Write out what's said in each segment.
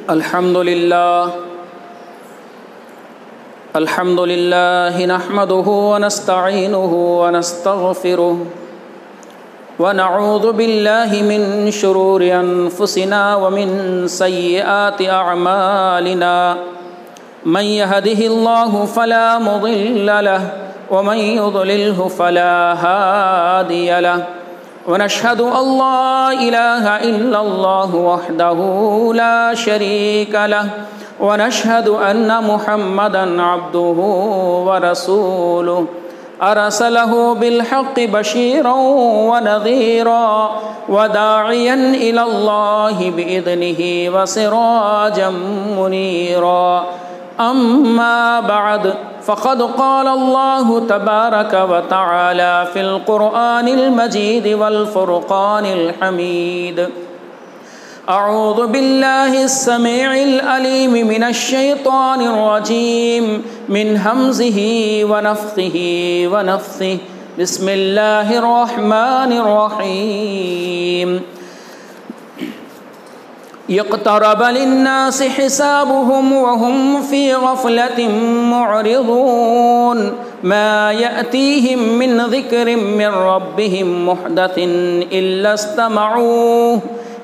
الحمد لله نحمده ونستعينه ونستغفره ونعوذ بالله من شرور أنفسنا ومن سيئات أعمالنا من يهده الله فلا مضل له ومن يضلله فلا هادي له ونشهد أن لا إله إلا الله وحده لا شريك له ونشهد أن محمدًا عبده ورسوله أرسله بالحق بشيرًا ونذيرًا وداعيًا إلى الله بإذنه وسراجًا منيرًا أما بعد فقد قال الله تبارك وتعالى في القرآن المجيد والفرقان الحميد أعوذ بالله السميع العليم من الشيطان الرجيم من همزه ونفخه ونفثه بسم الله الرحمن الرحيم اقترب للناس حسابهم وهم في غفلة معرضون ما يأتيهم من ذكر من ربهم محدث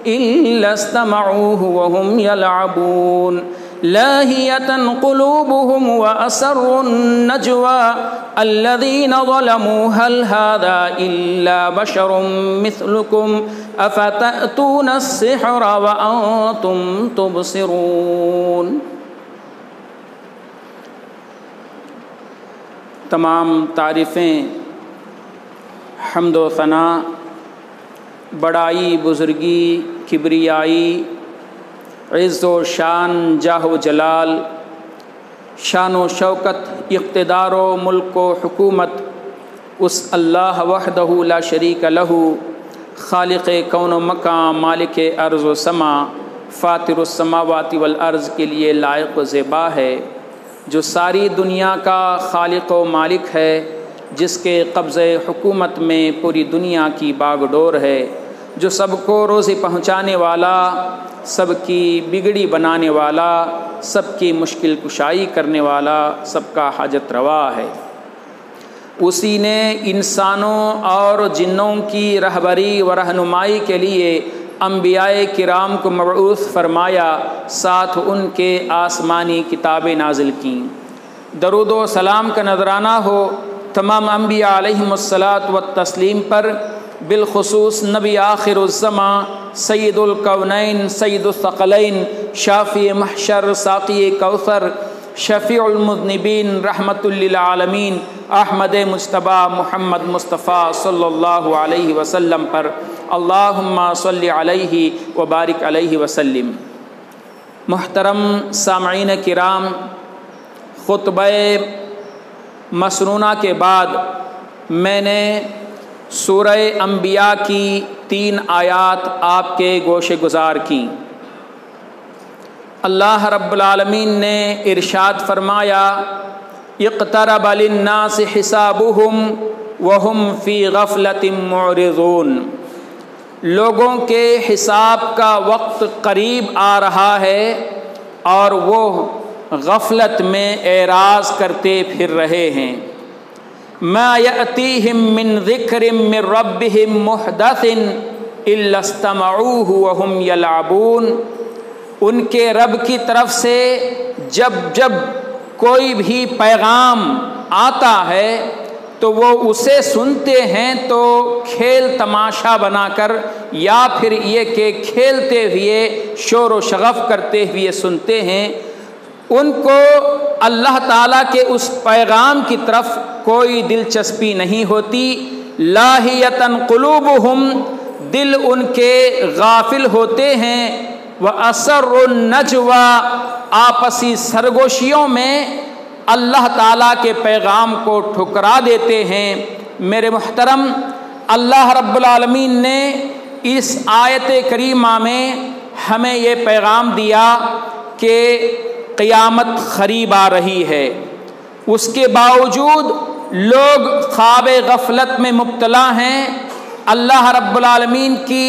إلا استمعوه وهم يلعبون لاهية قلوبهم وأسروا النجوى الذين ظلموا هل هذا إلا بشر مثلكم أفتأتون السحر وأنتم تبصرون۔ تمام تعریفیں، حمد و ثنا، بڑائی، بزرگی، کبریائی، عز و شان، جاہ و جلال، شان و شوکت، اقتدار و ملک و حکومت اس اللہ وحدہ لا شریک لہ، خالق کون و مکان، مالک ارض و سما، فاطر السماوات والارض کے لیے لائق و زیبا ہے، جو ساری دنیا کا خالق و مالک ہے، جس کے قبضہ حکومت میں پوری دنیا کی باغ ڈور ہے، جو سب کو روزی پہنچانے والا، سب کی بگڑی بنانے والا، سب کی مشکل کشائی کرنے والا، سب کا حاجت روا ہے۔ اسی نے انسانوں اور جنوں کی رہبری و رہنمائی کے لیے انبیاء کرام کو مبعوث فرمایا، ساتھ ان کے آسمانی کتابیں نازل کیں۔ درود و سلام کا نذرانہ ہو تمام انبیاء علیہم الصلاۃ والتسلیم پر، بالخصوص نبی آخر الزمان، سید الکونین، سید الثقلین، شافی محشر، ساقی کوثر، شفیع المذنبین، رحمت للعالمین، احمد مجتبی محمد مصطفیٰ صلی اللہ علیہ وسلم پر اللہم صلی علیہ وبارک علیہ وسلم۔ محترم سامعین کرام، خطبہ مسنونہ کے بعد میں نے سورہ انبیاء کی 3 آیات آپ کے گوش گزار کی۔ اللہ رب العالمین نے ارشاد فرمایا، اقترب للناس حسابهم وهم فی غفلۃ معرضون، لوگوں کے حساب کا وقت قریب آ رہا ہے اور وہ غفلت میں اعراض کرتے پھر رہے ہیں۔ ما یأتیہم من ذکر من ربہم محدث الا استمعوہ وہم یلعبون، ان کے رب کی طرف سے جب کوئی بھی پیغام آتا ہے تو وہ اسے سنتے ہیں تو کھیل تماشا بنا کر، یا پھر یہ کہ کھیلتے ہوئے، شور و شغف کرتے ہوئے سنتے ہیں۔ ان کو اللہ تعالیٰ کے اس پیغام کی طرف کوئی دلچسپی نہیں ہوتی۔ لاہیتاً قلوبہم، دل ان کے غافل ہوتے ہیں۔ وَأَسَرُّ النَّجْوَى، آپسی سرگوشیوں میں اللہ تعالیٰ کے پیغام کو ٹھکرا دیتے ہیں۔ میرے محترم، اللہ رب العالمین نے اس آیت کریمہ میں ہمیں یہ پیغام دیا کہ قیامت قریب آ رہی ہے، اس کے باوجود لوگ خواب غفلت میں مبتلا ہیں۔ اللہ رب العالمین کی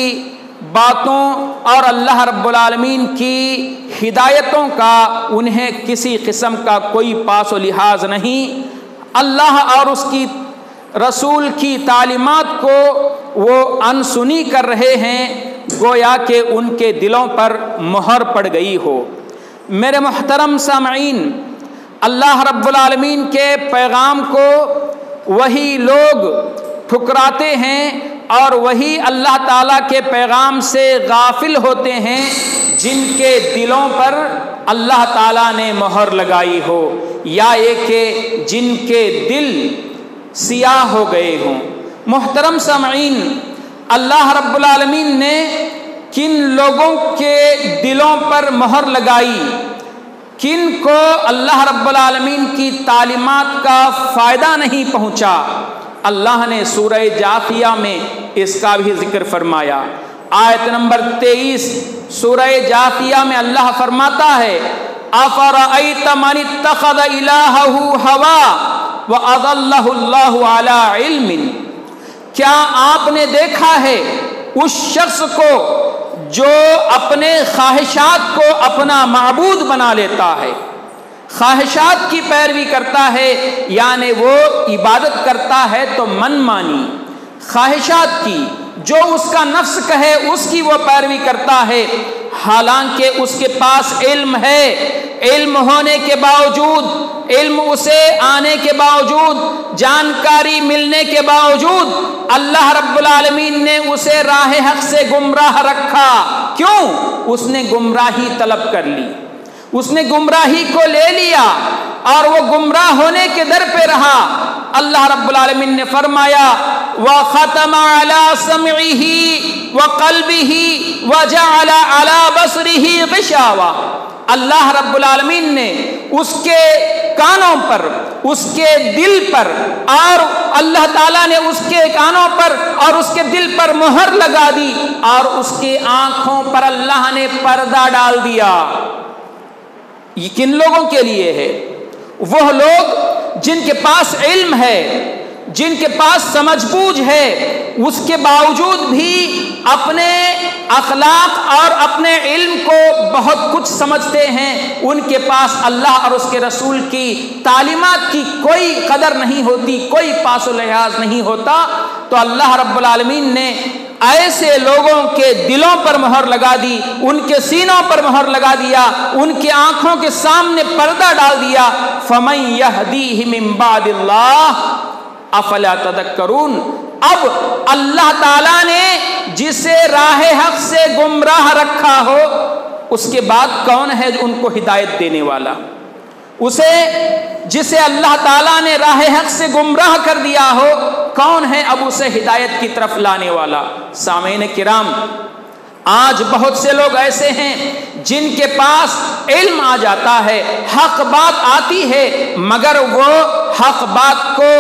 باتوں اور اللہ رب العالمین کی ہدایتوں کا انہیں کسی قسم کا کوئی پاس و لحاظ نہیں۔ اللہ اور اس کی رسول کی تعلیمات کو وہ انسنی کر رہے ہیں، گویا کہ ان کے دلوں پر مہر پڑ گئی ہو۔ میرے محترم سامعین، اللہ رب العالمین کے پیغام کو وہی لوگ ٹھکراتے ہیں اور وہی اللہ تعالیٰ کے پیغام سے غافل ہوتے ہیں جن کے دلوں پر اللہ تعالیٰ نے مہر لگائی ہو، یا یہ کہ جن کے دل سیاہ ہو گئے ہوں۔ محترم سامعین، اللہ رب العالمین نے کن لوگوں کے دلوں پر مہر لگائی، کن کو اللہ رب العالمین کی تعلیمات کا فائدہ نہیں پہنچا، اللہ نے سورہ جاثیہ میں اس کا بھی ذکر فرمایا۔ آیت نمبر 23 سورہ جاثیہ میں اللہ فرماتا ہے أَفَرَأَيْتَ مَنِ اتَّخَذَ إِلَٰهَهُ هَوَاهُ وَأَضَلَّهُ اللَّهُ عَلَىٰ عِلْمٍ، کیا آپ نے دیکھا ہے اس شخص کو جو اپنے خواہشات کو اپنا معبود بنا لیتا ہے، خواہشات کی پیروی کرتا ہے، یعنی وہ عبادت کرتا ہے تو من مانی خواہشات کی، جو اس کا نفس کہے اس کی وہ پیروی کرتا ہے، حالانکہ اس کے پاس علم ہے، علم ہونے کے باوجود، علم اسے آنے کے باوجود، جانکاری ملنے کے باوجود اللہ رب العالمین نے اسے راہ حق سے گمراہ رکھا۔ کیوں؟ اس نے گمراہی طلب کر لی، اس نے گمراہی کو لے لیا اور وہ گمراہ ہونے کے در پہ رہا۔ اللہ رب العالمین نے فرمایا وَخَتَمَ عَلَىٰ سَمْعِهِ وَقَلْبِهِ وَجَعَلَ عَلَىٰ بَصَرِهِ غِشَاوَةً، اللہ رب العالمین نے اس کے کانوں پر، اس کے دل پر، اور اللہ تعالیٰ نے اس کے کانوں پر اور اس کے دل پر مہر لگا دی، اور اس کی آنکھوں پر اللہ نے پردہ ڈال دیا۔ یہ کن لوگوں کے لیے ہے؟ وہ لوگ جن کے پاس علم ہے، جن کے پاس سمجھ بوجھ ہے، اس کے باوجود بھی اپنے اخلاق اور اپنے علم کو بہت کچھ سمجھتے ہیں، ان کے پاس اللہ اور اس کے رسول کی تعلیمات کی کوئی قدر نہیں ہوتی، کوئی پاس و لحاظ نہیں ہوتا۔ تو اللہ رب العالمین نے ایسے لوگوں کے دلوں پر مہر لگا دی، ان کے سینوں پر مہر لگا دیا، ان کی آنکھوں کے سامنے پردہ ڈال دیا۔ فَمَن يَهْدِيهِ مِن بَعْدِ اللَّهِ أَفَلَا تَذَكَّرُونَ، اب اللہ تعالیٰ نے جسے راہ حق سے گمراہ رکھا ہو، اس کے بعد کون ہے ان کو ہدایت دینے والا؟ اسے جسے اللہ تعالیٰ نے راہ حق سے گمراہ کر دیا ہو، کون ہے اب اسے ہدایت کی طرف لانے والا؟ سامعین کرام، آج بہت سے لوگ ایسے ہیں جن کے پاس علم آ جاتا ہے، حق بات آتی ہے، مگر وہ حق بات کو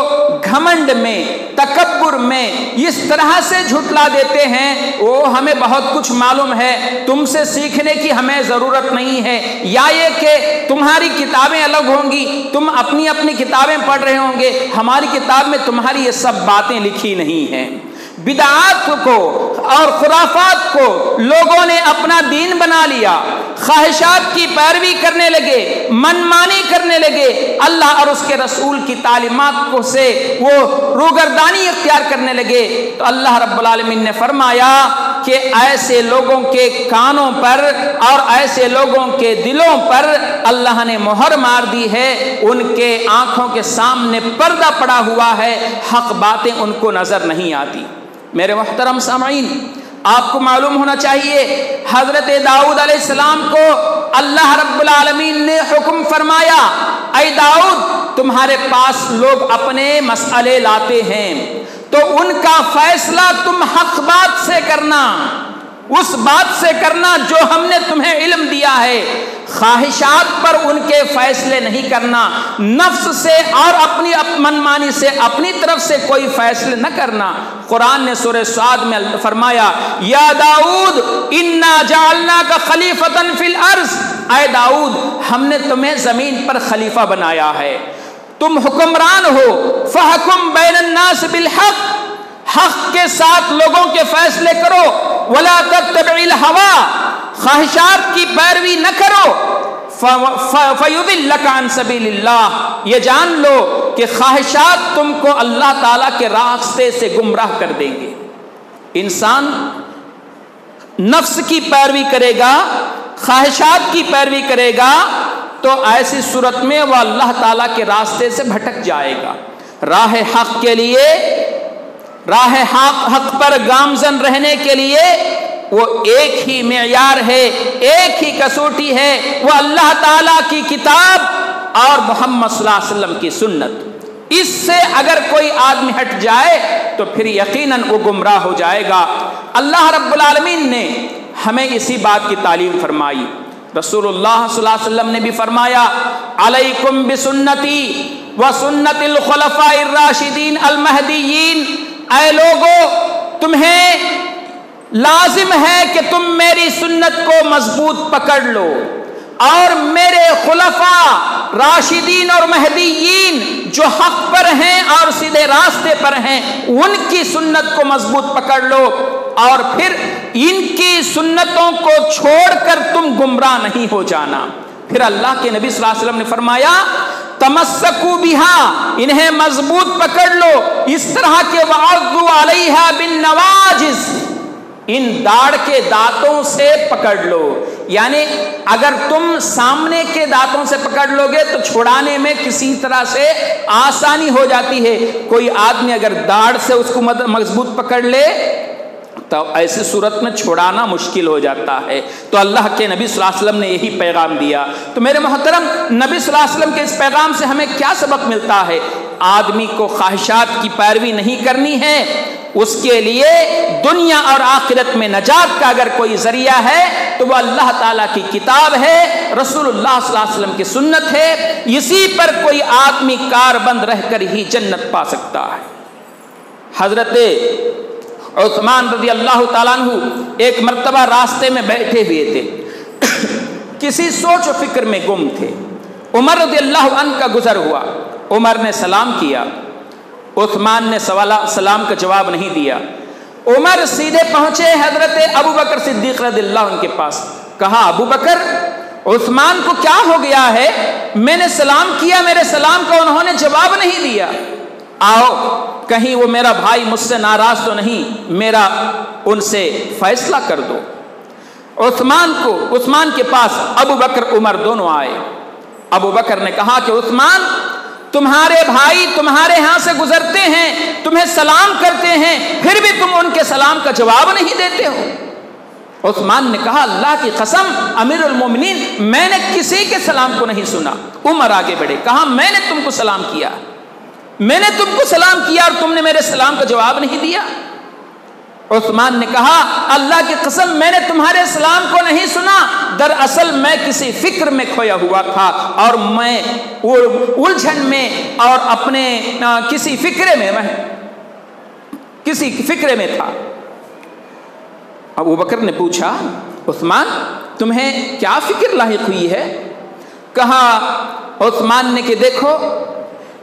گھمنڈ میں، تکبر میں اس طرح سے جھٹلا دیتے ہیں، وہ ہمیں بہت کچھ معلوم ہے، تم سے سیکھنے کی ہمیں ضرورت نہیں ہے، یا یہ کہ تمہاری کتابیں الگ ہوں گی، تم اپنی اپنی کتابیں پڑھ رہے ہوں گے، ہماری کتاب میں تمہاری یہ سب باتیں لکھی نہیں ہیں۔ بدعات کو اور خرافات کو لوگوں نے اپنا دین بنا لیا، خواہشات کی پیروی کرنے لگے، من مانی کرنے لگے، اللہ اور اس کے رسول کی تعلیمات کو سے وہ روگردانی اختیار کرنے لگے۔ تو اللہ رب العالمین نے فرمایا کہ ایسے لوگوں کے کانوں پر اور ایسے لوگوں کے دلوں پر اللہ نے مہر مار دی ہے، ان کے آنکھوں کے سامنے پردہ پڑا ہوا ہے، حق باتیں ان کو نظر نہیں آتی۔ میرے محترم سامعین، آپ کو معلوم ہونا چاہیے حضرت داؤد علیہ السلام کو اللہ رب العالمین نے حکم فرمایا، اے داؤد، تمہارے پاس لوگ اپنے مسئلے لاتے ہیں تو ان کا فیصلہ تم حق بات سے کرنا، اس بات سے کرنا جو ہم نے تمہیں علم دیا ہے، خواہشات پر ان کے فیصلے نہیں کرنا، نفس سے اور اپنی منمانی سے اپنی طرف سے کوئی فیصلے نہ کرنا۔ قرآن نے سورہ صاد میں فرمایا یا داؤد انا جعلناک خلیفۃ فی الارض، اے داؤد ہم نے تمہیں زمین پر خلیفہ بنایا ہے، تم حکمران ہو، فحکم بین الناس بالحق، حق کے ساتھ لوگوں کے فیصلے کرو، ولا تتبع الہوا، خواہشات کی پیروی نہ کرو، فیضلک عن سبیل اللہ، یہ جان لو کہ خواہشات تم کو اللہ تعالیٰ کے راستے سے گمراہ کر دیں گے۔ انسان نفس کی پیروی کرے گا، خواہشات کی پیروی کرے گا تو ایسی صورت میں وہ اللہ تعالیٰ کے راستے سے بھٹک جائے گا۔ راہ حق کے لیے، راہ حق پر گامزن رہنے کے لیے وہ ایک ہی معیار ہے، ایک ہی کسوٹی ہے، وہ اللہ تعالیٰ کی کتاب اور محمد صلی اللہ علیہ وسلم کی سنت۔ اس سے اگر کوئی آدمی ہٹ جائے تو پھر یقیناً وہ گمراہ ہو جائے گا۔ اللہ رب العالمین نے ہمیں اسی بات کی تعلیم فرمائی۔ رسول اللہ صلی اللہ علیہ وسلم نے بھی فرمایا، علیکم بسنتی وسنت الخلفاء الراشدین المہدیین، اے لوگو تمہیں لازم ہے کہ تم میری سنت کو مضبوط پکڑ لو اور میرے خلفاء راشدین اور مہدیین جو حق پر ہیں اور سیدھے راستے پر ہیں ان کی سنت کو مضبوط پکڑ لو، اور پھر ان کی سنتوں کو چھوڑ کر تم گمراہ نہیں ہو جانا۔ پھر اللہ کے نبی صلی اللہ علیہ وسلم نے فرمایا، تمسکوا بہا، انہیں مضبوط پکڑ لو، اس طرح کے وعضوا علیہا بالنواجذ، ان داڑھ کے دانتوں سے پکڑ لو۔ یعنی اگر تم سامنے کے دانتوں سے پکڑ لو گے تو چھڑانے میں کسی طرح سے آسانی ہو جاتی ہے۔ کوئی آدمی اگر داڑھ سے اس کو مضبوط پکڑ لے تو ایسی صورت میں چھڑانا مشکل ہو جاتا ہے۔ تو اللہ کے نبی صلی اللہ علیہ وسلم نے یہی پیغام دیا۔ تو میرے محترم، نبی صلی اللہ علیہ وسلم کے اس پیغام سے ہمیں کیا سبق ملتا ہے؟ آدمی کو خواہشات کی پیروی نہیں کرنی ہے، اس کے لیے دنیا اور آخرت میں نجات کا اگر کوئی ذریعہ ہے تو وہ اللہ تعالیٰ کی کتاب ہے، رسول اللہ صلی اللہ علیہ وسلم کی سنت ہے، اسی پر کوئی آدمی کاربند رہ کر ہی جنت پا سکتا ہے۔ حضرت عثمان رضی اللہ تعالیٰ عنہ ایک مرتبہ راستے میں بیٹھے ہوئے تھے، کسی سوچ و فکر میں گم تھے۔ عمر رضی اللہ عنہ کا گزر ہوا، عمر نے سلام کیا، عثمان نے سلام کا جواب نہیں دیا۔ عمر سیدھے پہنچے حضرت ابو بکر صدیق رضی اللہ عنہ کے پاس، کہا ابو بکر عثمان کو کیا ہو گیا ہے؟ میں نے سلام کیا، میرے سلام کا انہوں نے جواب نہیں دیا، آؤ کہیں وہ میرا بھائی مجھ سے ناراض تو نہیں، میرا ان سے فیصلہ کر دو۔ عثمان کے پاس ابو بکر عمر دونوں آئے۔ ابو بکر نے کہا کہ عثمان، تمہارے بھائی تمہارے ہاں سے گزرتے ہیں، تمہیں سلام کرتے ہیں، پھر بھی تم ان کے سلام کا جواب نہیں دیتے ہو۔ عثمان نے کہا اللہ کی قسم امیر المومنین، میں نے کسی کے سلام کو نہیں سنا۔ عمر آگے بڑھے، کہا میں نے تم کو سلام کیا، میں نے تم کو سلام کیا اور تم نے میرے سلام کا جواب نہیں دیا۔ عثمان نے کہا اللہ کی قسم میں نے تمہارے سلام کو نہیں سنا، دراصل میں کسی فکر میں کھویا ہوا تھا اور میں الجھن میں اور اپنے کسی فکرے میں تھا۔ ابو بکر نے پوچھا عثمان تمہیں کیا فکر لاحق ہوئی ہے؟ کہا عثمان نے کہ دیکھو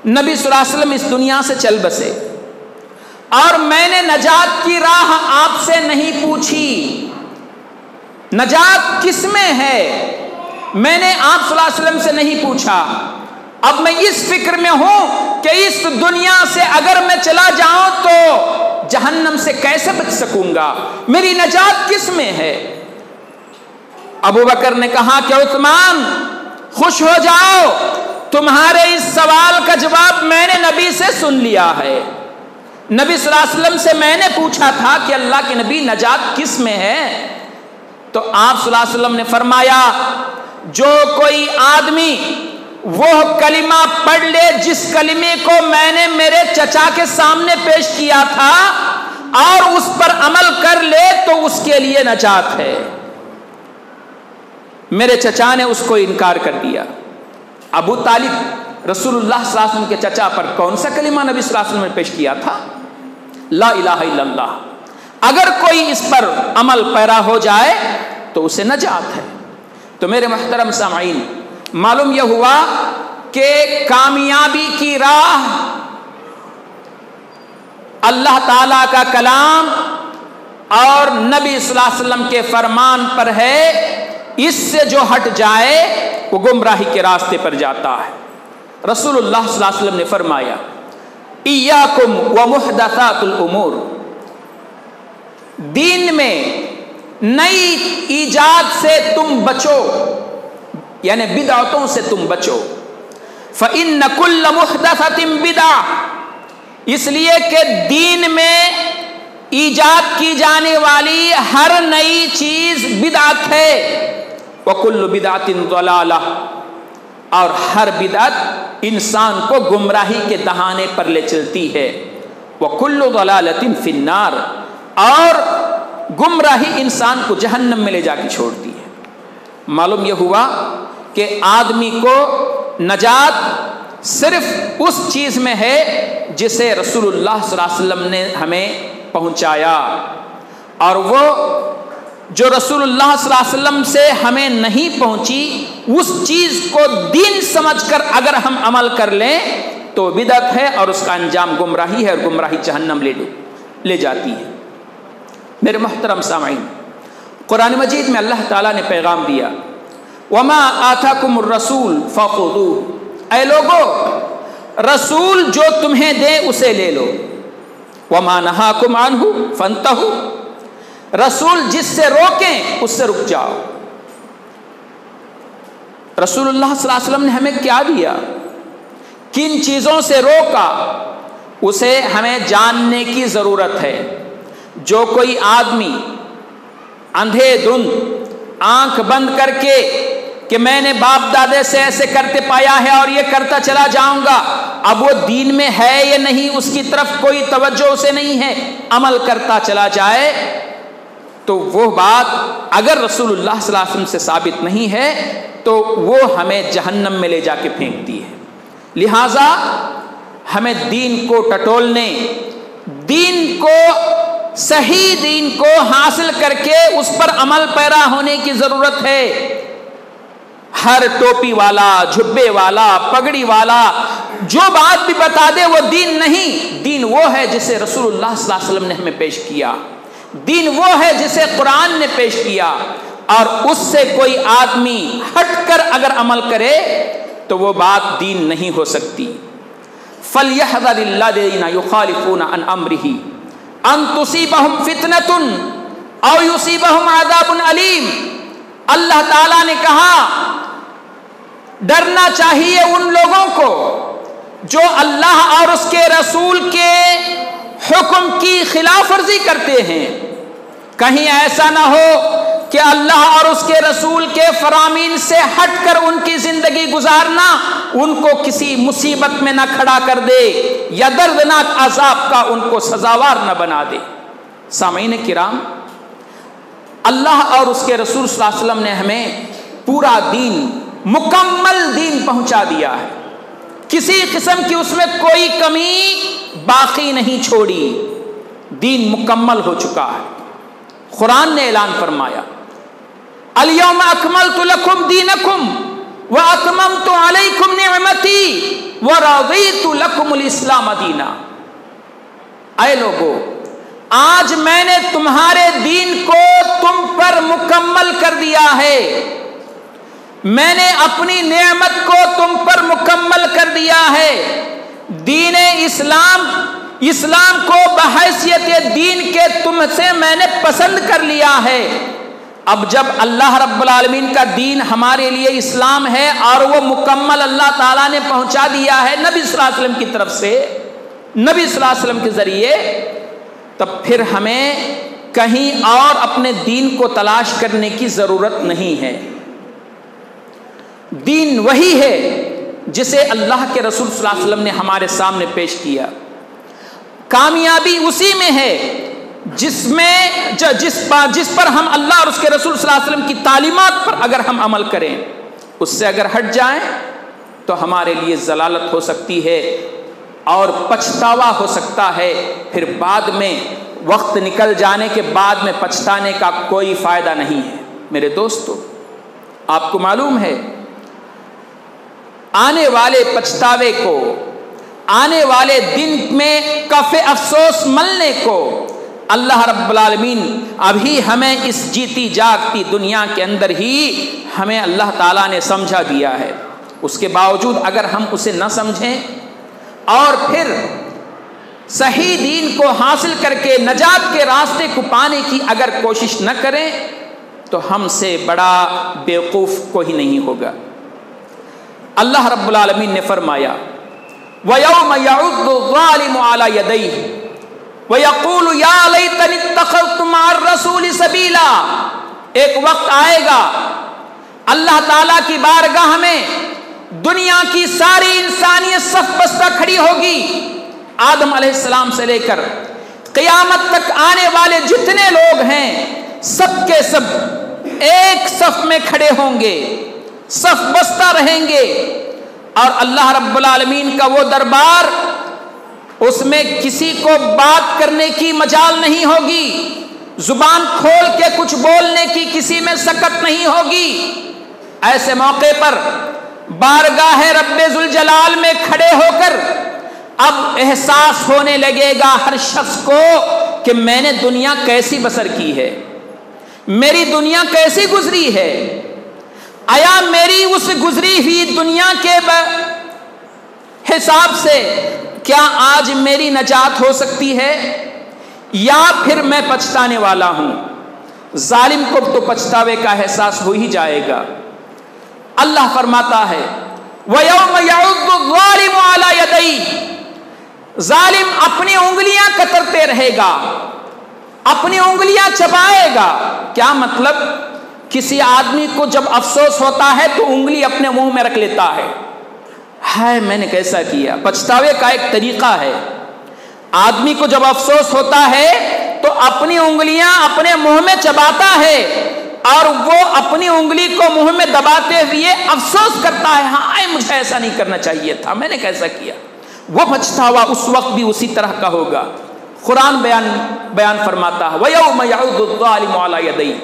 نبی صلی اللہ علیہ وسلم اس دنیا سے چل بسے اور میں نے نجات کی راہ آپ سے نہیں پوچھی، نجات کس میں ہے میں نے آپ صلی اللہ علیہ وسلم سے نہیں پوچھا۔ اب میں اس فکر میں ہوں کہ اس دنیا سے اگر میں چلا جاؤں تو جہنم سے کیسے بچ سکوں گا، میری نجات کس میں ہے؟ ابو بکر نے کہا کہ عثمان خوش ہو جاؤ، تمہارے اس سوال کا جواب میں نے نبی سے سن لیا ہے۔ نبی صلی اللہ علیہ وسلم سے میں نے پوچھا تھا کہ اللہ کے نبی نجات کس میں ہے، تو آپ صلی اللہ علیہ وسلم نے فرمایا جو کوئی آدمی وہ کلمہ پڑھ لے جس کلمے کو میں نے میرے چچا کے سامنے پیش کیا تھا اور اس پر عمل کر لے تو اس کے لیے نجات ہے۔ میرے چچا نے اس کو انکار کر دیا۔ ابو طالب رسول اللہ صلی اللہ علیہ وسلم کے چچا پر کون سا کلمہ نبی صلی اللہ علیہ وسلم نے پیش کیا تھا؟ لا الہ الا اللہ۔ اگر کوئی اس پر عمل پیرا ہو جائے تو اسے نجات ہے۔ تو میرے محترم سامعین، معلوم یہ ہوا کہ کامیابی کی راہ اللہ تعالیٰ کا کلام اور نبی صلی اللہ علیہ وسلم کے فرمان پر ہے، اس سے جو ہٹ جائے وہ گمراہی کے راستے پر جاتا ہے۔ رسول اللہ صلی اللہ علیہ وسلم نے فرمایا ایاکم ومحدثات الامور، دین میں نئی ایجاد سے تم بچو، یعنی بدعتوں سے تم بچو۔ فإن كل محدثة بدعة، اس لیے کہ دین میں ایجاد کی جانے والی ہر نئی چیز بدعت ہے۔ وکل بدعت ضلالہ، اور ہر بدعت انسان کو گمراہی کے دہانے پر لے چلتی ہے۔ وکل ضلالۃ فی النار، اور گمراہی انسان کو جہنم میں لے جا کے چھوڑتی ہے۔ معلوم یہ ہوا کہ آدمی کو نجات صرف اس چیز میں ہے جسے رسول اللہ صلی اللہ علیہ وسلم نے ہمیں پہنچایا، اور وہ جو رسول اللہ صلی اللہ علیہ وسلم سے ہمیں نہیں پہنچی اس چیز کو دین سمجھ کر اگر ہم عمل کر لیں تو بدعت ہے، اور اس کا انجام گمراہی ہے، اور گمراہی جہنم لے جاتی ہے۔ میرے محترم سامعین، قرآن مجید میں اللہ تعالیٰ نے پیغام دیا وما آتاکم الرسول فخذوہ، اے لوگو رسول جو تمہیں دے اسے لے لو۔ وما نہاکم عنہ فانتہوا، رسول جس سے روکیں اس سے رک جاؤ۔ رسول اللہ صلی اللہ علیہ وسلم نے ہمیں کیا دیا، کن چیزوں سے روکا، اسے ہمیں جاننے کی ضرورت ہے۔ جو کوئی آدمی اندھے دھند آنکھ بند کر کے کہ میں نے باپ دادے سے ایسے کرتے پایا ہے اور یہ کرتا چلا جاؤں گا، اب وہ دین میں ہے یا نہیں اس کی طرف کوئی توجہ اسے نہیں ہے، عمل کرتا چلا جائے تو وہ بات اگر رسول اللہ صلی اللہ علیہ وسلم سے ثابت نہیں ہے تو وہ ہمیں جہنم میں لے جا کے پھینکتی ہے۔ لہٰذا ہمیں دین کو ٹٹولنے، دین کو صحیح دین کو حاصل کر کے اس پر عمل پیرا ہونے کی ضرورت ہے۔ ہر ٹوپی والا، جھبے والا، پگڑی والا جو بات بھی بتا دے وہ دین نہیں۔ دین وہ ہے جسے رسول اللہ صلی اللہ علیہ وسلم نے ہمیں پیش کیا، دین وہ ہے جسے قرآن نے پیش کیا، اور اس سے کوئی آدمی ہٹ کر اگر عمل کرے تو وہ بات دین نہیں ہو سکتی۔ فَلْيَحْذَرِ الَّذِينَ يُخَالِفُونَ عَنْ أَمْرِهِ ان تصیبہم فتنۃ او یصیبہم عذاب علیم۔ اللہ تعالیٰ نے کہا ڈرنا چاہیے ان لوگوں کو جو اللہ اور اس کے رسول کے حکم کی خلاف ورزی کرتے ہیں، کہیں ایسا نہ ہو کہ اللہ اور اس کے رسول کے فرامین سے ہٹ کر ان کی زندگی گزارنا ان کو کسی مصیبت میں نہ کھڑا کر دے یا دردناک عذاب کا ان کو سزاوار نہ بنا دے۔ سامعین کرام، اللہ اور اس کے رسول صلی اللہ علیہ وسلم نے ہمیں پورا دین، مکمل دین پہنچا دیا ہے، کسی قسم کی اس میں کوئی کمی باقی نہیں چھوڑی، دین مکمل ہو چکا ہے۔ قرآن نے اعلان فرمایا الیوم اکملت لکم دینکم واتممت علیکم نعمتی ورضیت لکم الاسلام دینا۔ اے لوگو، آج میں نے تمہارے دین کو تم پر مکمل کر دیا ہے، میں نے اپنی نعمت کو تم پر مکمل کر دیا ہے۔ دین اسلام کو بحیثیت دین کے تم سے میں نے پسند کر لیا ہے۔ اب جب اللہ رب العالمین کا دین ہمارے لیے اسلام ہے اور وہ مکمل اللہ تعالیٰ نے پہنچا دیا ہے نبی صلی اللہ علیہ وسلم کی طرف سے، نبی صلی اللہ علیہ وسلم کے ذریعے، تب پھر ہمیں کہیں اور اپنے دین کو تلاش کرنے کی ضرورت نہیں ہے۔ دین وہی ہے جسے اللہ کے رسول صلی اللہ علیہ وسلم نے ہمارے سامنے پیش کیا۔ کامیابی اسی میں ہے جس پر ہم اللہ اور اس کے رسول صلی اللہ علیہ وسلم کی تعلیمات پر اگر ہم عمل کریں، اس سے اگر ہٹ جائیں تو ہمارے لیے ضلالت ہو سکتی ہے اور پچھتاوا ہو سکتا ہے، پھر بعد میں وقت نکل جانے کے بعد میں پچھتانے کا کوئی فائدہ نہیں ہے۔ میرے دوستو، آپ کو معلوم ہے آنے والے پچھتاوے کو آنے والے دن میں کف افسوس ملنے کو اللہ رب العالمین ابھی ہمیں اس جیتی جاگتی دنیا کے اندر ہی ہمیں اللہ تعالیٰ نے سمجھا دیا ہے. اس کے باوجود اگر ہم اسے نہ سمجھیں اور پھر صحیح دین کو حاصل کر کے نجات کے راستے کو پانے کی اگر کوشش نہ کریں تو ہم سے بڑا بیوقوف کوئی نہیں ہوگا. اللہ رب العالمین نے فرمایا وَيَوْمَ يَعُضُّ الظَّالِمُ عَلَى يَدَيْهِ وَيَقُولُ يَا لَيْتَنِي اتَّخَذْتُ مَعَ الرَّسُولِ سَبِيلًا. ایک وقت آئے گا اللہ تعالیٰ کی بارگاہ میں دنیا کی ساری انسانیت صف بستہ کھڑی ہوگی. آدم علیہ السلام سے لے کر قیامت تک آنے والے جتنے لوگ ہیں سب کے سب ایک صف میں کھڑے ہوں گے, صف بستہ رہیں گے, اور اللہ رب العالمین کا وہ دربار, اس میں کسی کو بات کرنے کی مجال نہیں ہوگی, زبان کھول کے کچھ بولنے کی کسی میں سکت نہیں ہوگی. ایسے موقع پر بارگاہ رب ذوالجلال میں کھڑے ہو کر اب احساس ہونے لگے گا ہر شخص کو کہ میں نے دنیا کیسی بسر کی ہے, میری دنیا کیسی گزری ہے, آیا میری اس گزری ہوئی دنیا کے حساب سے کیا آج میری نجات ہو سکتی ہے یا پھر میں پچھتانے والا ہوں. ظالم کو تو پچھتاوے کا احساس ہو ہی جائے گا. اللہ فرماتا ہے وَيَوْمَ يَعُضُّ الظَّالِمُ عَلَى يَدَيْهِ, ظالم اپنی انگلیاں کترتے رہے گا, اپنی انگلیاں چبائے گا. کیا مطلب؟ کسی آدمی کو جب افسوس ہوتا ہے تو انگلی اپنے منہ میں رکھ لیتا ہے, ہائے میں نے کیسا کیا. پچھتاوے کا ایک طریقہ ہے, آدمی کو جب افسوس ہوتا ہے تو اپنی انگلیاں اپنے منہ میں چباتا ہے اور وہ اپنی انگلی کو منہ میں دباتے ہوئے افسوس کرتا ہے, ہائے مجھے ایسا نہیں کرنا چاہیے تھا, میں نے کیسا کیا. وہ پچھتاوا اس وقت بھی اسی طرح کا ہوگا. قرآن بیان فرماتا ہے وَيَوْمَ يَعُضُّ الظَّالِمُ عَلَى يَدَيْهِ,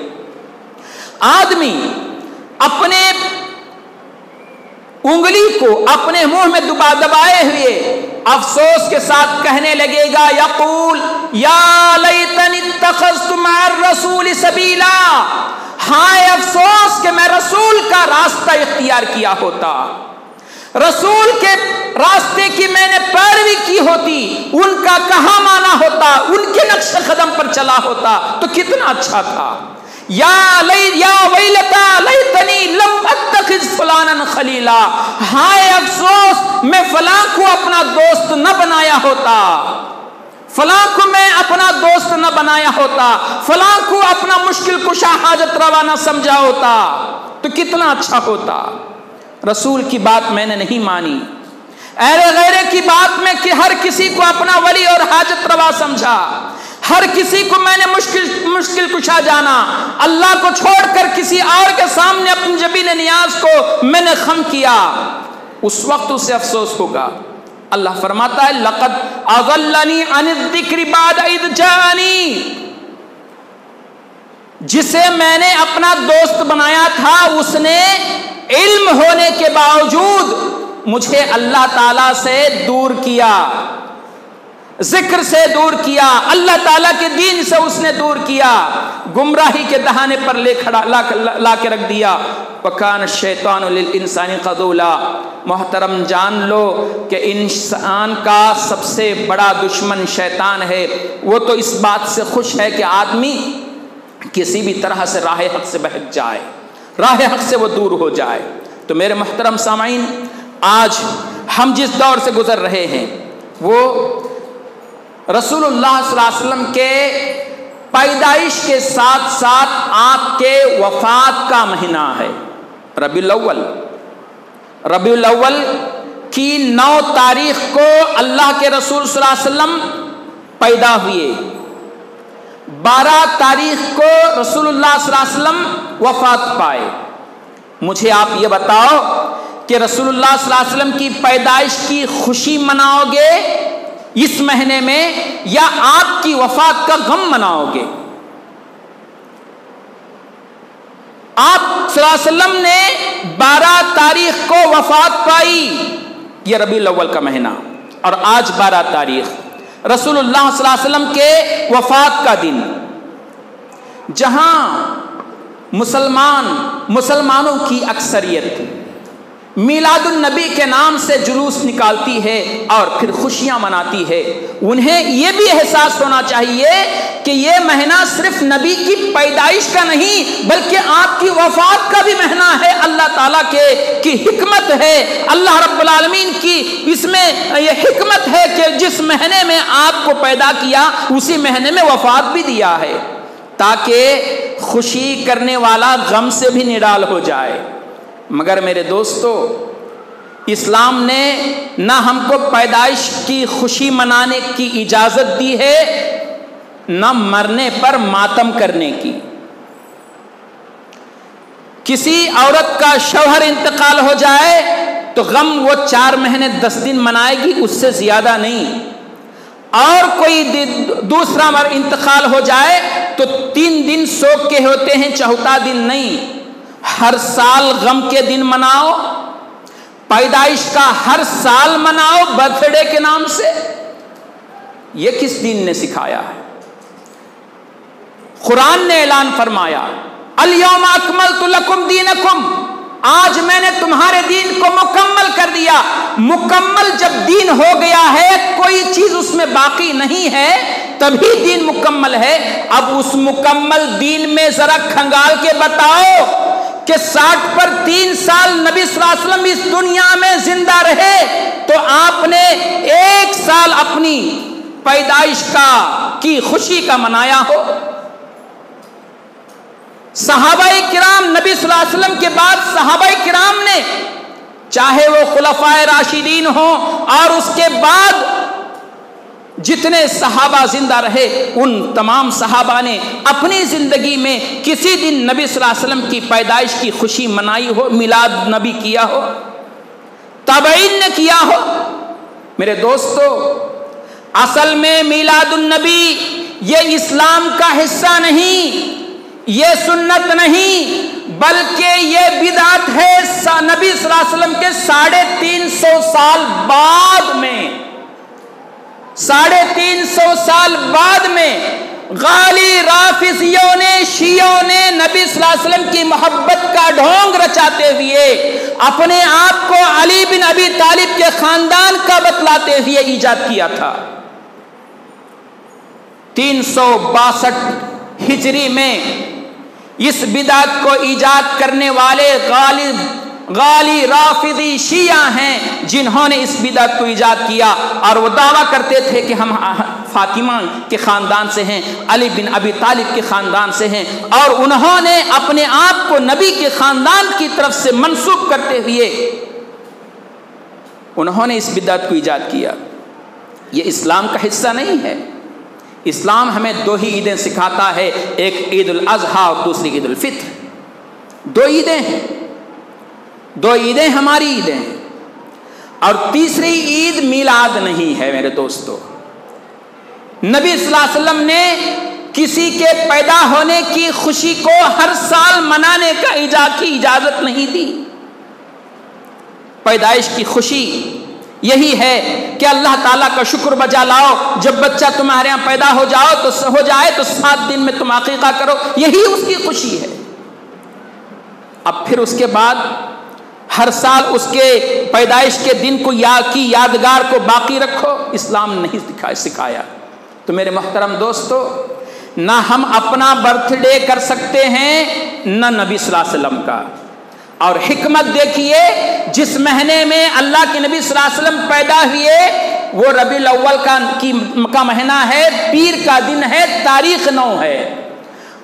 آدمی اپنے انگلی کو اپنے منہ میں دبائے ہوئے افسوس کے ساتھ کہنے لگے گا یقول یا لیتنی اتخذت مع الرسول سبیلا, ہائے افسوس کہ میں رسول کا راستہ اختیار کیا ہوتا, رسول کے راستے کی میں نے پیروی کی ہوتی, ان کا کہا مانا ہوتا, ان کے نقش قدم پر چلا ہوتا تو کتنا اچھا تھا. یا ویلتا لیتنی لم اتخذ فلانا خلیلا, ہائے افسوس میں فلاں کو اپنا دوست نہ بنایا ہوتا, فلاں کو میں اپنا دوست نہ بنایا ہوتا, فلاں کو اپنا مشکل کشا حاجت روا نہ سمجھا ہوتا تو کتنا اچھا ہوتا. رسول کی بات میں نے نہیں مانی, اہل غیرے کی بات میں کہ ہر کسی کو اپنا ولی اور حاجت روا سمجھا, ہر کسی کو میں نے مشکل کشا جانا, اللہ کو چھوڑ کر کسی اور کے سامنے اپنی جبین نیاز کو میں نے خم کیا, اس وقت اسے افسوس ہوگا. اللہ فرماتا ہے لقد اضلنی عن الذکر بعد اذ جاءنی, جسے میں نے اپنا دوست بنایا تھا اس نے علم ہونے کے باوجود مجھے اللہ تعالیٰ سے دور کیا, ذکر سے دور کیا, اللہ تعالیٰ کے دین سے اس نے دور کیا, گمراہی کے دہانے پر لا کے رکھ دیا. وَكَانَ الشَّيْطَانُ لِلْإِنسَانِ خَذُولًا, محترم جان لو کہ انسان کا سب سے بڑا دشمن شیطان ہے. وہ تو اس بات سے خوش ہے کہ آدمی کسی بھی طرح سے راہ حق سے بہک جائے, راہ حق سے وہ دور ہو جائے. تو میرے محترم سامعین, آج ہم جس دور سے گزر رہے ہیں وہ رسول اللہ صلی اللہ علیہ وسلم کے پیدائش کے ساتھ ساتھ آپ کے وفات کا مہینہ ہے. ربیع الاول کی 9 تاریخ کو اللہ کے رسول صلی اللہ علیہ وسلم پیدا ہوئے, 12 تاریخ کو رسول اللہ صلی اللہ علیہ وسلم وفات پائے. مجھے آپ یہ بتاؤ کہ رسول اللہ صلی اللہ علیہ وسلم کی پیدائش کی خوشی مناؤ گے اس مہینے میں یا آپ کی وفات کا غم مناؤ گے؟ آپ صلی اللہ علیہ وسلم نے 12 تاریخ کو وفات پائی, یہ ربیع الاول کا مہینہ. اور آج 12 تاریخ رسول اللہ صلی اللہ علیہ وسلم کے وفات کا دن، جہاں مسلمانوں کی اکثریت میلاد النبی کے نام سے جلوس نکالتی ہے اور پھر خوشیاں مناتی ہے، انہیں یہ بھی احساس ہونا چاہیے کہ یہ مہینہ صرف نبی کی پیدائش کا نہیں بلکہ آپ کی وفات کا بھی مہینہ ہے۔ اللہ تعالیٰ کی حکمت ہے، اللہ رب العالمین کی اس میں یہ حکمت ہے کہ جس مہینے میں آپ کو پیدا کیا اسی مہینے میں وفات بھی دیا ہے، تاکہ خوشی کرنے والا غم سے بھی نڈال ہو جائے۔ مگر میرے دوستو، اسلام نے نہ ہم کو پیدائش کی خوشی منانے کی اجازت دی ہے، نہ مرنے پر ماتم کرنے کی۔ کسی عورت کا شوہر انتقال ہو جائے تو غم وہ 4 مہینے 10 دن منائے گی، اس سے زیادہ نہیں۔ اور کوئی دوسرا انتقال ہو جائے تو 3 دن سوگ کے ہوتے ہیں، 4تھا دن نہیں۔ ہر سال غم کے دن مناؤ، پیدائش کا ہر سال مناؤ برتھ ڈے کے نام سے، یہ کس دین نے سکھایا ہے؟ قرآن نے اعلان فرمایا الیوم اکملت لکم دینکم، آج میں نے تمہارے دین کو مکمل کر دیا۔ مکمل جب دین ہو گیا ہے، کوئی چیز اس میں باقی نہیں ہے، تبھی دین مکمل ہے۔ اب اس مکمل دین میں ذرا کھنگال کے بتاؤ کہ 60 پر 3 سال نبی صلی اللہ علیہ وسلم اس دنیا میں زندہ رہے تو آپ نے 1 سال اپنی پیدائش کی خوشی کا منایا ہو؟ صحابہ کرام، نبی صلی اللہ علیہ وسلم کے بعد صحابہ کرام نے، چاہے وہ خلفائے راشدین ہوں اور اس کے بعد جتنے صحابہ زندہ رہے، ان تمام صحابہ نے اپنی زندگی میں کسی دن نبی صلی اللہ علیہ وسلم کی پیدائش کی خوشی منائی ہو، میلاد نبی کیا ہو، تابعین نے کیا ہو؟ میرے دوستو، اصل میں میلاد النبی یہ اسلام کا حصہ نہیں، یہ سنت نہیں، بلکہ یہ بدعت ہے۔ نبی صلی اللہ علیہ وسلم کے 350 سال بعد میں 350 سال بعد میں غالی رافضیوں نے، شیعوں نے نبی صلی اللہ علیہ وسلم کی محبت کا ڈھونگ رچاتے ہوئے اپنے آپ کو علی بن ابی طالب کے خاندان کا بتلاتے ہوئے ایجاد کیا تھا۔ 362 ہجری میں اس بدعت کو ایجاد کرنے والے غالی رافضی شیعہ ہیں، جنہوں نے اس بدعت کو ایجاد کیا، اور وہ دعویٰ کرتے تھے کہ ہم فاطمہ کے خاندان سے ہیں، علی بن ابی طالب کے خاندان سے ہیں، اور انہوں نے اپنے آپ کو نبی کے خاندان کی طرف سے منسوب کرتے ہوئے انہوں نے اس بدعت کو ایجاد کیا۔ یہ اسلام کا حصہ نہیں ہے۔ اسلام ہمیں 2 ہی عیدیں سکھاتا ہے، ایک عید الاضحیٰ اور دوسری عید الفطر۔ 2 عیدیں ہیں، 2 عیدیں ہماری عیدیں ہیں، اور تیسری عید میلاد نہیں ہے۔ میرے دوستو، نبی صلی اللہ علیہ وسلم نے کسی کے پیدا ہونے کی خوشی کو ہر سال منانے کا اجازت نہیں دی۔ پیدائش کی خوشی یہی ہے کہ اللہ تعالیٰ کا شکر بجا لاؤ، جب بچہ تمہارے یہاں پیدا ہو جائے تو 7 دن میں تم عقیقہ کرو، یہی اس کی خوشی ہے۔ اب پھر اس کے بعد ہر سال اس کے پیدائش کے دن کو کی یادگار کو باقی رکھو، اسلام نہیں سکھایا۔ تو میرے محترم دوستو، نہ ہم اپنا برتھ ڈے کر سکتے ہیں، نہ نبی صلی اللہ علیہ وسلم کا۔ اور حکمت دیکھیے، جس مہینے میں اللہ کے نبی صلی اللہ علیہ وسلم پیدا ہوئے وہ ربیع الاول کا مہینہ ہے، پیر کا دن ہے، تاریخ 9 ہے،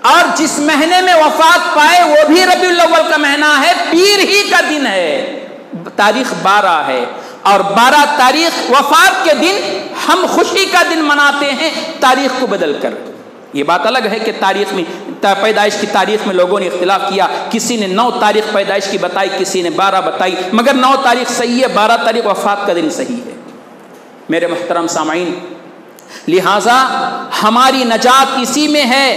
اور جس مہینے میں وفات پائے وہ بھی ربیع الاول کا مہینہ ہے، پیر ہی کا دن ہے، تاریخ 12 ہے، اور 12 تاریخ وفات کے دن ہم خوشی کا دن مناتے ہیں تاریخ کو بدل کر۔ یہ بات الگ ہے کہ تاریخ میں پیدائش کی تاریخ میں لوگوں نے اختلاف کیا، کسی نے 9 تاریخ پیدائش کی بتائی، کسی نے 12 بتائی، مگر 9 تاریخ صحیح ہے، 12 تاریخ وفات کا دن صحیح ہے۔ میرے محترم سامعین، لہٰذا ہماری نجات اسی میں ہے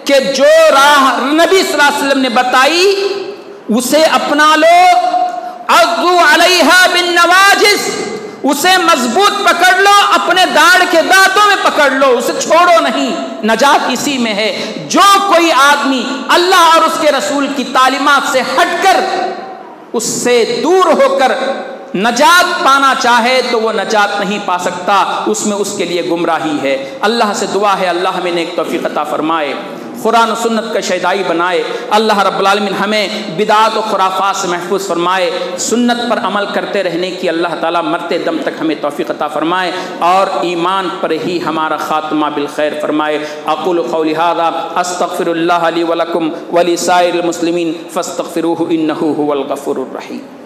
کہ جو راہ نبی صلی اللہ علیہ وسلم نے بتائی اسے اپنا لو، عضوا علیہا بالنواجذ، اسے مضبوط پکڑ لو، اپنے داڑھ کے دانتوں میں پکڑ لو، اسے چھوڑو نہیں، نجات اسی میں ہے۔ جو کوئی آدمی اللہ اور اس کے رسول کی تعلیمات سے ہٹ کر، اس سے دور ہو کر نجات پانا چاہے تو وہ نجات نہیں پا سکتا، اس میں اس کے لیے گمراہی ہے۔ اللہ سے دعا ہے اللہ ہمیں نیک توفیق عطا فرمائے، قرآن و سنت کا شیدائی بنائے۔ اللہ رب العالمین ہمیں بدعات و خرافات سے محفوظ فرمائے، سنت پر عمل کرتے رہنے کی اللہ تعالیٰ مرتے دم تک ہمیں توفیق عطا فرمائے اور ایمان پر ہی ہمارا خاتمہ بالخیر فرمائے۔ اقول قولی ھذا استغفر اللہ لی ولکم ولسائر المسلمین فاستغفروہ انہ ھو الغفور الرحیم۔